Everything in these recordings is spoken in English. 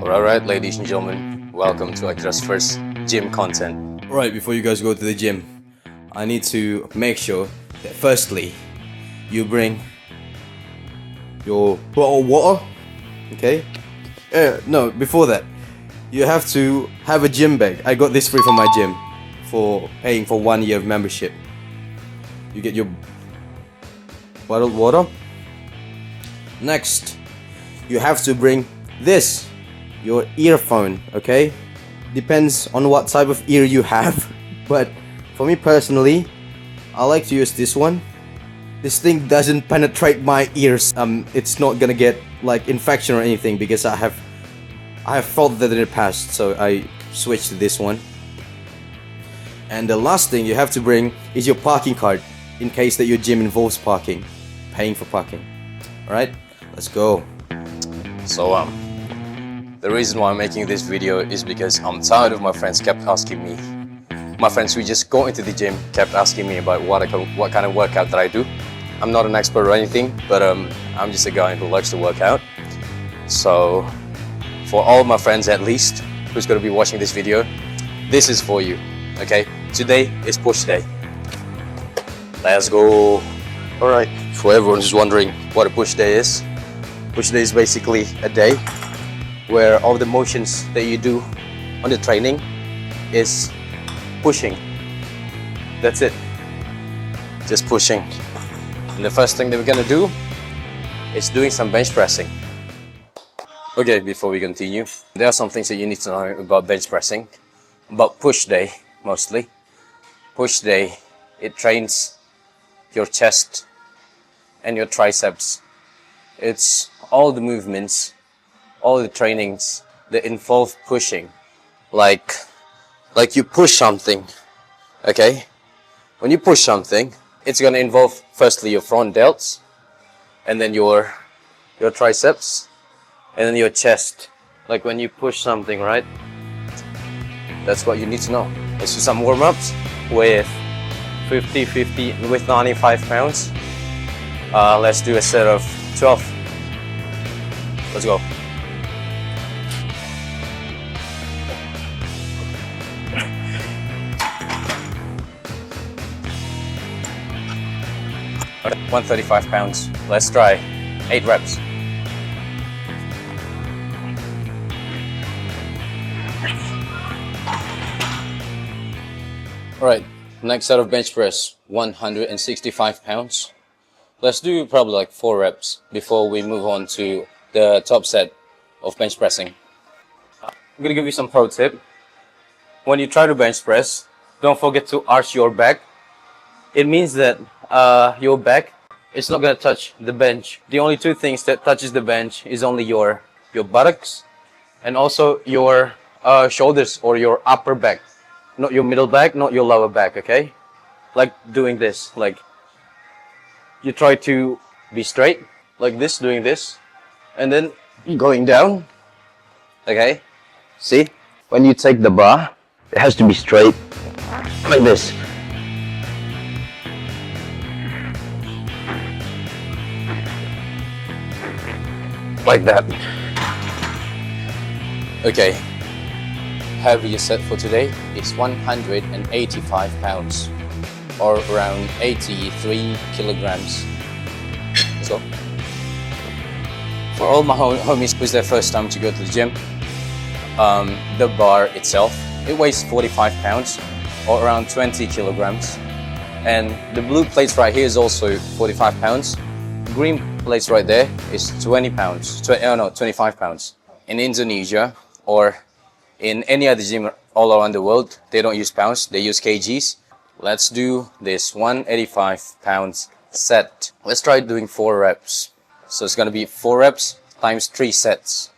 Alright, ladies and gentlemen, welcome to Akra's first gym content. Right, before you guys go to the gym, I need to make sure that firstly, you bring your bottle of water, okay? No, before that, you have to have a gym bag. I got this free from my gym for paying for 1 year of membership. You get your bottled water. Next, you have to bring this, your earphone, okay? Depends on what type of ear you have, but for me personally, I like to use this one. This thing doesn't penetrate my ears. It's not gonna get like infection or anything because I have felt that in the past, so I switched to this one. And the last thing you have to bring is your parking card in case that your gym involves parking, paying for parking. Alright, let's go. So the reason why I'm making this video is because I'm tired of my friends kept asking me. My friends who just go into the gym kept asking me about what kind of workout that I do. I'm not an expert or anything, but I'm just a guy who likes to work out. So for all my friends at least who's going to be watching this video, this is for you, okay? Today is push day. Let's go. Alright, for everyone who's wondering what a push day is basically a day where all the motions that you do on the training is pushing. That's it. Just pushing. And the first thing that we're gonna do is doing some bench pressing. Okay, before we continue, there are some things that you need to know about bench pressing. About push day, mostly. Push day, it trains your chest and your triceps. It's all the movements, all the trainings that involve pushing. Like you push something, okay? When you push something, it's gonna involve firstly your front delts, and then your triceps, and then your chest. Like when you push something, right? That's what you need to know. Let's do some warm-ups with 50-50 with 95 pounds. Let's do a set of 12. Let's go. Okay, 135 pounds. Let's try 8 reps. Alright, next set of bench press, 165 pounds. Let's do probably like 4 reps before we move on to the top set of bench pressing. I'm gonna give you some pro tip. When you try to bench press, don't forget to arch your back. It means that your back is not gonna touch the bench. The only two things that touches the bench is only your buttocks and also your shoulders or your upper back. Not your middle back, not your lower back, okay? Like doing this, like you try to be straight, like this, doing this, and then going down, okay? See? When you take the bar, it has to be straight, like this. Like that. Okay. Heaviest set for today is 185 pounds or around 83 kilograms. So, for all my homies who's their first time to go to the gym, the bar itself, it weighs 45 pounds or around 20 kilograms. And the blue plates right here is also 45 pounds. Green plates right there is 20 pounds, 25 pounds. In Indonesia or in any other gym all around the world, they don't use pounds, they use kgs. Let's do this 185 pounds set. Let's try doing 4 reps. So it's gonna be 4 reps times 3 sets.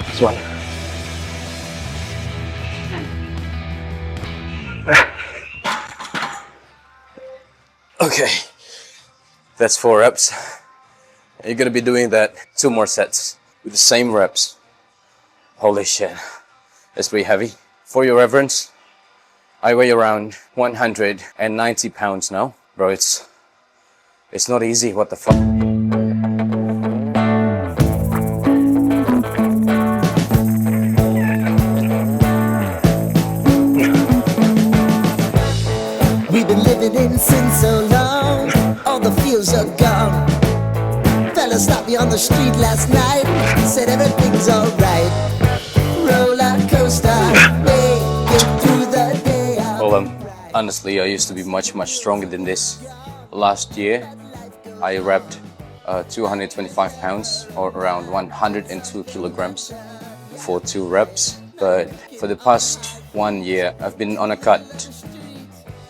This one. Okay, that's 4 reps. You're gonna be doing that 2 more sets with the same reps. Holy shit, that's pretty heavy. For your reference, I weigh around 190 pounds now. Bro, it's not easy, what the fuck. We've been living in sin so long, all the feels are gone. Fella stopped me on the street last night, said everything's alright. Roller coaster, make it through the day. Well, honestly, I used to be much stronger than this. Last year, I repped 225 pounds, or around 102 kilograms for 2 reps. But for the past 1 year, I've been on a cut.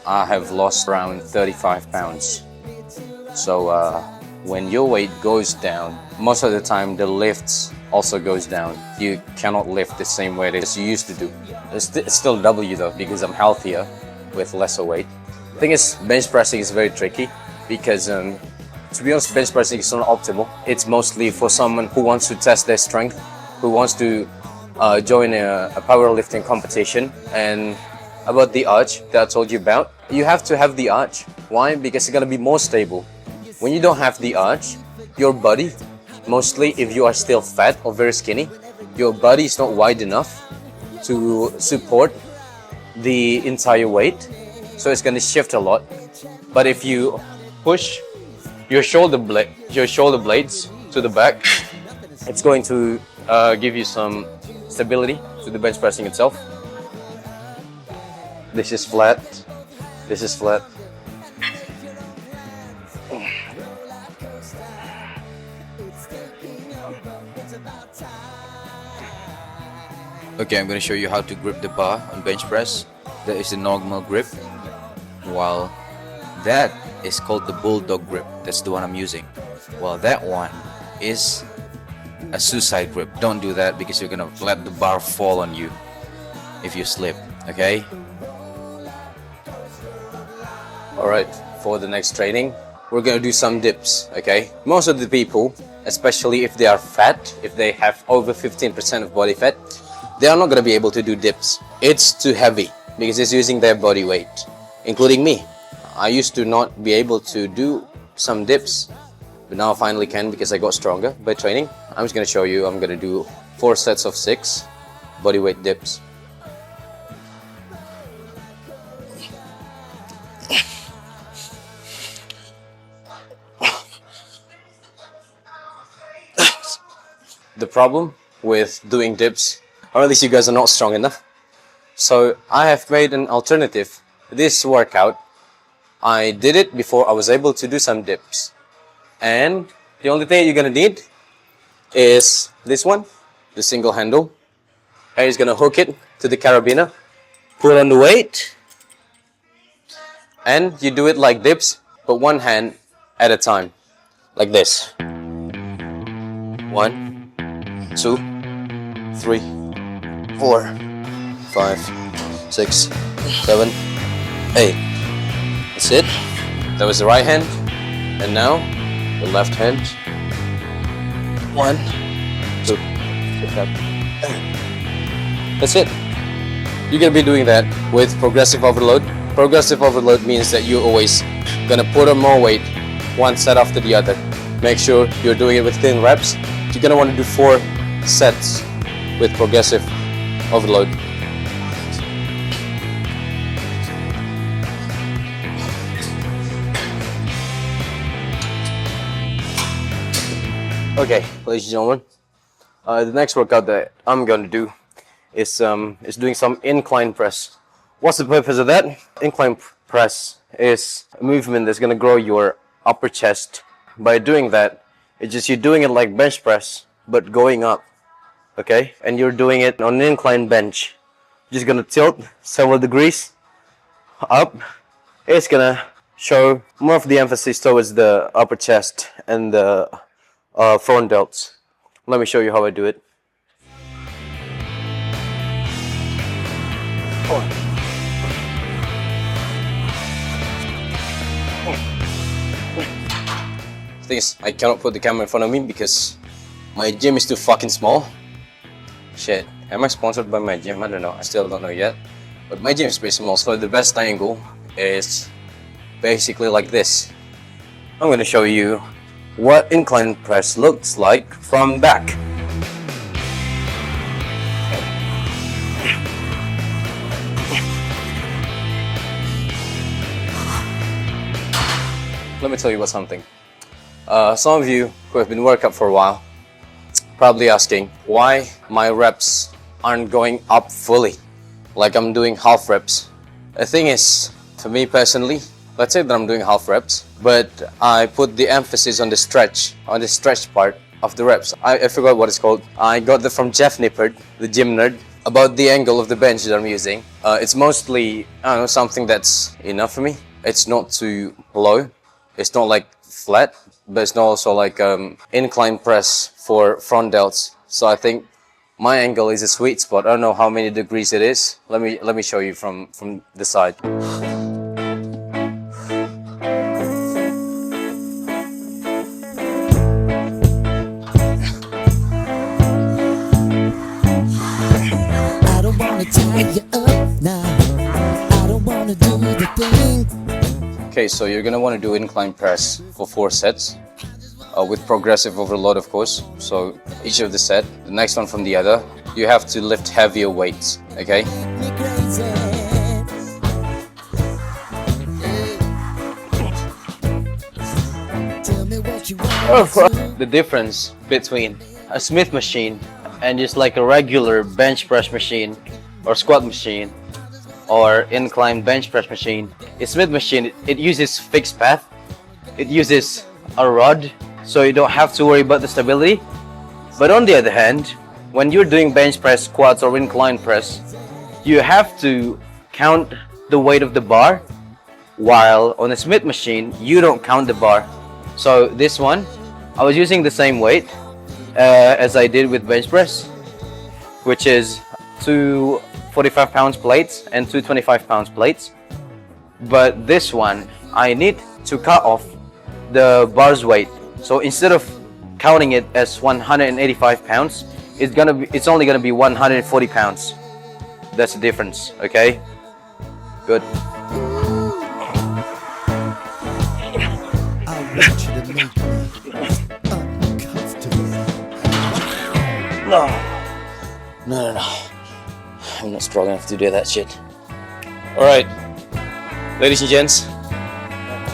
I have lost around 35 pounds. So when your weight goes down, most of the time the lifts also goes down. You cannot lift the same weight as you used to do. It's still W though, because I'm healthier with lesser weight. The thing is, bench pressing is very tricky because to be honest, bench pressing is not optimal. It's mostly for someone who wants to test their strength, who wants to join a powerlifting competition. And about the arch that I told you about, you have to have the arch. Why? Because it's gonna be more stable. When you don't have the arch, your body, mostly if you are still fat or very skinny, your body is not wide enough to support the entire weight, so it's gonna shift a lot. But if you push your shoulder blades to the back, it's going to give you some stability to the bench pressing itself. This is flat. This is flat. Okay, I'm gonna show you how to grip the bar on bench press. That is the normal grip, while that is called the bulldog grip. That's the one I'm using. While that one is a suicide grip. Don't do that because you're gonna let the bar fall on you if you slip, okay? Alright, for the next training, we're gonna do some dips, okay? Most of the people, especially if they are fat, if they have over 15% of body fat, they are not gonna be able to do dips. It's too heavy because it's using their body weight, including me. I used to not be able to do some dips, but now I finally can because I got stronger by training. I'm just gonna show you. I'm gonna do 4 sets of 6 bodyweight dips. The problem with doing dips, or at least you guys are not strong enough. So I have made an alternative. This workout, I did it before I was able to do some dips. And the only thing you're gonna need is this one, the single handle. And you're gonna hook it to the carabiner, put on the weight, and you do it like dips, but one hand at a time, like this. 1, 2, 3, 4, 5, 6, 7, 8. That's it. That was the right hand. And now the left hand. 1, 2, 3. That's it. You're gonna be doing that with progressive overload. Progressive overload means that you're always gonna put on more weight one set after the other. Make sure you're doing it with 10 reps. You're gonna want to do 4 sets with progressive overload. Okay, ladies and gentlemen, the next workout that I'm going to do is doing some incline press. What's the purpose of that? Incline press is a movement that's going to grow your upper chest. By doing that, it's just you're doing it like bench press, but going up, okay? And you're doing it on an incline bench. Just going to tilt several degrees up. It's going to show more of the emphasis towards the upper chest and the front delts. Let me show you how I do it. The thing is, I cannot put the camera in front of me because my gym is too fucking small. Shit, am I sponsored by my gym? I don't know. I still don't know yet. But my gym is pretty small, so the best angle is basically like this. I'm gonna show you what incline press looks like from back. Let me tell you about something. Some of you who have been working out for a while probably asking why my reps aren't going up fully, like I'm doing half reps. The thing is, for me personally, let's say that I'm doing half reps, but I put the emphasis on the stretch part of the reps. I forgot what it's called. I got that from Jeff Nippard, the gym nerd, about the angle of the bench that I'm using. It's mostly, I don't know, something that's enough for me. It's not too low. It's not like flat, but it's not also like incline press for front delts. So I think my angle is a sweet spot. I don't know how many degrees it is. Let me show you from the side. I don't wanna tie you up now. I don't wanna do the thing. Okay, so you're gonna want to do incline press for 4 sets with progressive overload, of course. So each of the set, the next one from the other, you have to lift heavier weights, okay? Me crazy. Tell me what you want. The difference between a Smith machine and just like a regular bench press machine or squat machine or incline bench press machine, a Smith machine, it uses fixed path. It uses a rod, so you don't have to worry about the stability. But on the other hand, when you're doing bench press, squats, or incline press, you have to count the weight of the bar, while on a Smith machine, you don't count the bar. So this one, I was using the same weight as I did with bench press, which is 2 45 pounds plates and 2 25 pounds plates. But this one, I need to cut off the bar's weight. So instead of counting it as 185 pounds, it's only gonna be 140 pounds. That's the difference, okay? Good. I want you to make me uncomfortable. No. I'm not strong enough to do that shit. Alright, ladies and gents,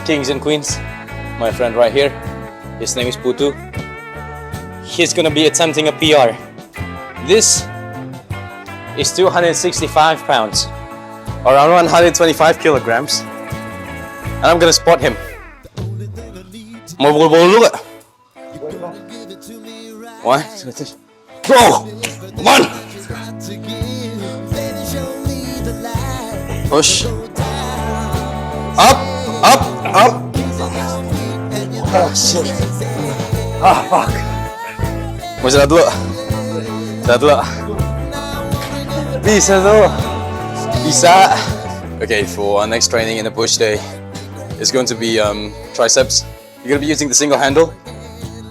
kings and queens, my friend right here, his name is Putu. He's gonna be attempting a PR. This is 265 pounds, around 125 kilograms, and I'm gonna spot him. Mau pukul dulu gak? 1, 2, 3. Go! Come on! Push. Up. Oh shit. Ah, fuck. Mau istirahat dulu. Bisa tuh. Bisa. Okay, for our next training in the push day, it's going to be triceps. You're going to be using the single handle.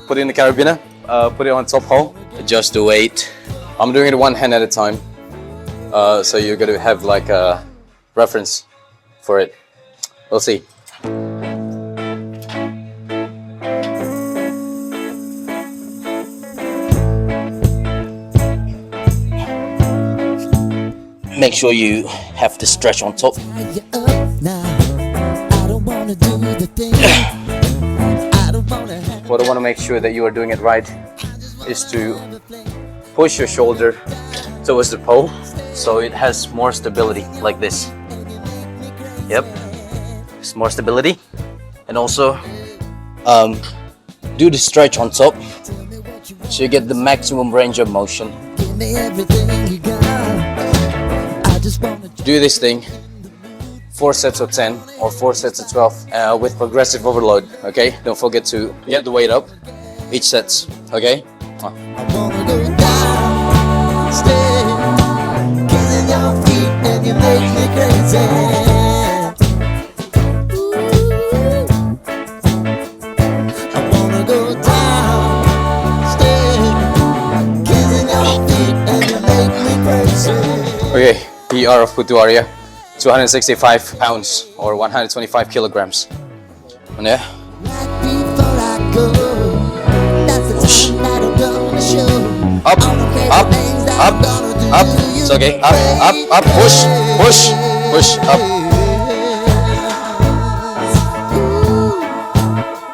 Put it in the carabiner. Put it on top hole. Adjust the weight. I'm doing it one hand at a time. So you're going to have like a reference for it. We'll see. Make sure you have the stretch on top. What I want to make sure that you are doing it right is to push your shoulder towards the pole so it has more stability, like this. Yep, it's more stability. And also do the stretch on top so you get the maximum range of motion. Do this thing 4 sets of 10 or 4 sets of 12 with progressive overload, okay? Don't forget to get the weight up each set, okay? I wanna go down, stay, kissing your feet and you make me crazy. I wanna go down, stay, kissing your feet and you make me crazy. Okay, PR of Putu Arya. 265 pounds or 125 kilograms. And there. Right before I go, that's the time that I'm gonna show Up, all the crazy up, things that up, I'm gonna do up. to you, It's okay. Up, push, push, push, up.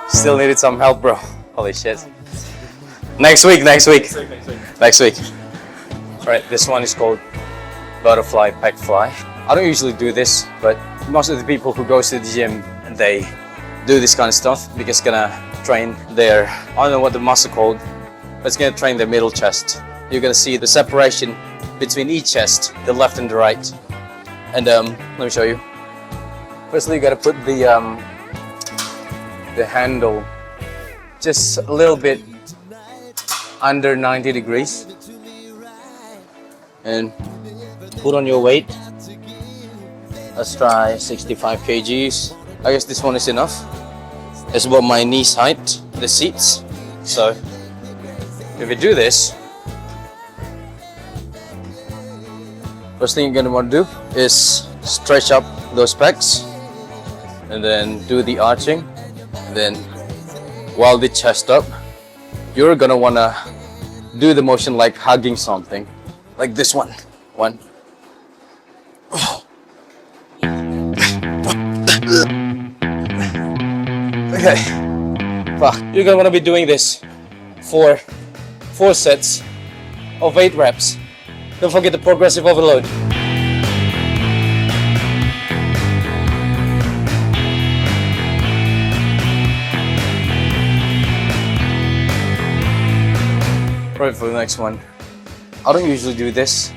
Still needed some help, bro. Holy shit. Next week. Alright, this one is called butterfly pec fly. I don't usually do this, but most of the people who goes to the gym, they do this kind of stuff because it's gonna train their, I don't know what the muscle called, but it's gonna train their middle chest. You're gonna see the separation between each chest, the left and the right. And let me show you. Firstly, you gotta put the handle just a little bit under 90 degrees and put on your weight. Let's try 65 kgs. I guess this one is enough. It's about my knees height, the seats. So if you do this, first thing you're gonna want to do is stretch up those pecs and then do the arching. And then while the chest up, you're gonna wanna do the motion like hugging something, like this one. One. Okay. Fuck. You're gonna wanna be doing this for 4 sets of 8 reps. Don't forget the progressive overload. Right, for the next one, I don't usually do this.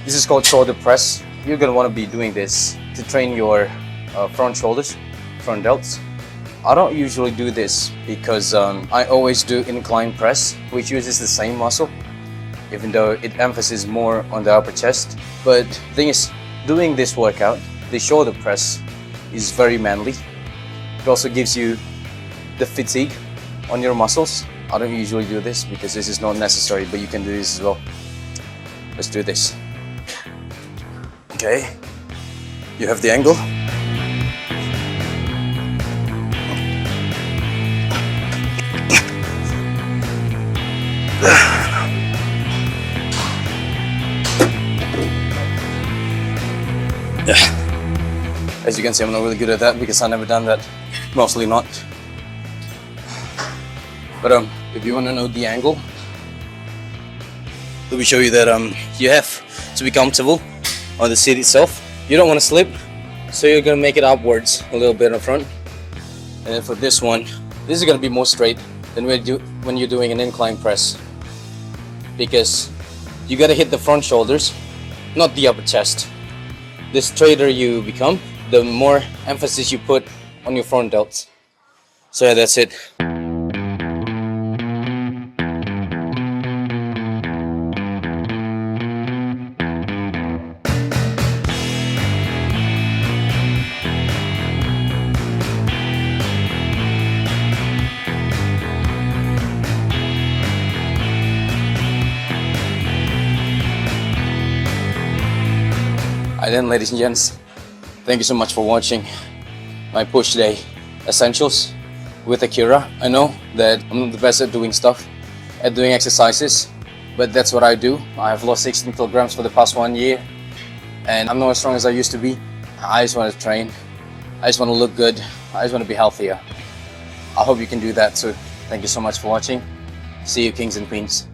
This is called shoulder press. You're gonna want to be doing this to train your front shoulders, front delts. I don't usually do this because I always do incline press, which uses the same muscle, even though it emphasizes more on the upper chest. But the thing is, doing this workout, the shoulder press is very manly. It also gives you the fatigue on your muscles. I don't usually do this because this is not necessary, but you can do this as well. Let's do this. Okay, you have the angle. As you can see, I'm not really good at that because I've never done that. Mostly not. But if you want to know the angle, let me show you that you have to be comfortable on the seat itself. You don't want to slip, so you're gonna make it upwards a little bit in front. And then for this one, this is gonna be more straight than when you're doing an incline press, because you gotta hit the front shoulders, not the upper chest. The straighter you become, the more emphasis you put on your front delts. So yeah, that's it. And then, ladies and gents, thank you so much for watching my push day essentials with Akira. I know that I'm not the best at doing stuff, at doing exercises, but that's what I do. I've lost 16 kilograms for the past 1 year, and I'm not as strong as I used to be. I just want to train. I just want to look good. I just want to be healthier. I hope you can do that too. Thank you so much for watching. See you, kings and queens.